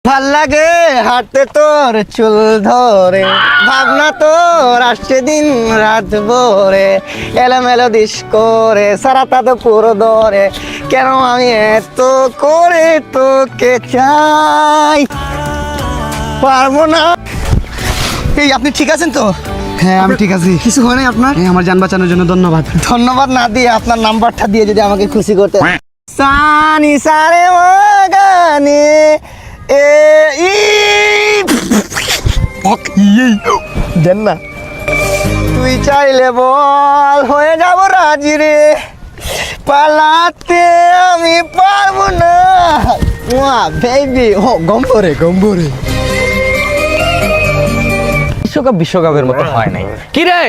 ভাল লাগে হাঁটতে তোর চুল ধরে, ভাবনা তোর আসছে দিন রাত ভরে, এলোমেলো দিস করে সারাটা তো পুরো ধরে, কেন আমি এত করে তোকে চাই, পারবো না। এই আপনি ঠিক আছেন তো? হ্যাঁ আমি ঠিক আছি। কিছু হয় নাই আপনার? আমার যান বাঁচানোর জন্য ধন্যবাদ। ধন্যবাদ না দিয়ে আপনার নাম্বারটা দিয়ে যদি আমাকে খুশি করতে। সানি সারে গানে এ ই দেন না। তুই চাইলে বল হয়ে যাব রাজি রে, পালাতে আমি পারবো না। ওয়া বেবি ও গম্বরে গম্বরে। বিশ্বকাপের মতো হয় নাই। কি রে,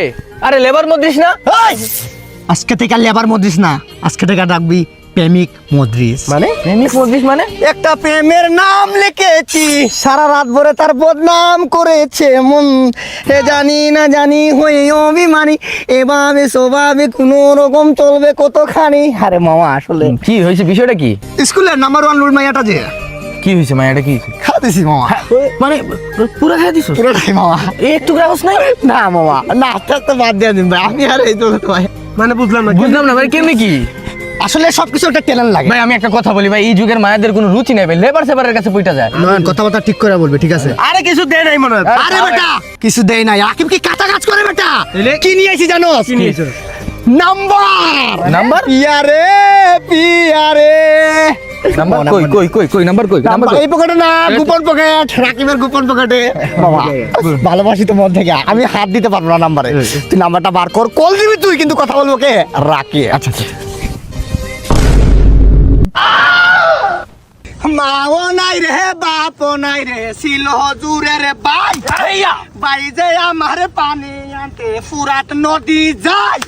আরে লেবার মদ্রিস না? আজকে থেকে লেবার মদ্রিস না, আজকে থেকে ডাকবি প্রেমিক মদ্রিস। মানে প্রেমিক মদ্রিস মানে? একটা প্রেমের নাম লিখেছি, সারা রাত ভরে তার বদনাম করেছে মন, হে জানি না জানি হয়ে অভিমানী, এভাবে স্বভাবে কোনো রকম চলবে কতখানি। আরে মামা আসলে কি হয়েছে, বিষয়টা কি? স্কুলের নাম্বার 1 রুল মাইয়াটা যে কি হয়েছে মায়াটা, কি হয়েছে? খাওয়াতেছি মামা, মানে পুরো খেয়ে দিছো? পুরোটাই মামা। একটু গ্রাহস নাই? না মামা না, তো বাদ দিয়ে দিন ভাই, আমি আর এই তো ভাই মানে বুঝলাম না। বুঝলাম না ভাই, কেমনি কি? আসলে সবকিছু একটা ট্যালেন্ট লাগে ভাই আমি একটা কথা বলি ভাই, এই যুগের মায়াদের কোনো রুচি নাই ভাই, লেবার সেবারের কাছে পইটা যায়। নয়ন কথাবার্তা ঠিক করে বলবে, ঠিক আছে? আরে কিছু দেয় নাই মনে হয়। আরে বেটা কিছু দেই নাই, আকিব কি কাটা কাজ করে বেটা? এলে? কি নিয়ে আইছি জানো? কি নিয়েছো? Number number? পিয়ারে পিয়ারে নাম্বার কই কই কই কই নাম্বার কই? নাম্বার কই? এই পকেটে না, গোপন পকেট, রাকিবের গোপন পকেটে। বাবা ভালোবাসি তো মন থেকে, আমি হাত দিতে পারবো না নাম্বারে। তুই নাম্বারটা বার কর, কল দিবি তুই, কিন্তু কথা বলবো কে? রাকি। আচ্ছা আচ্ছা। মাও নাই রে বাপও নাই রে, ছিল হজুরের বাই বাই যে আমার পানি আনতে ফুরাত নদী যায়।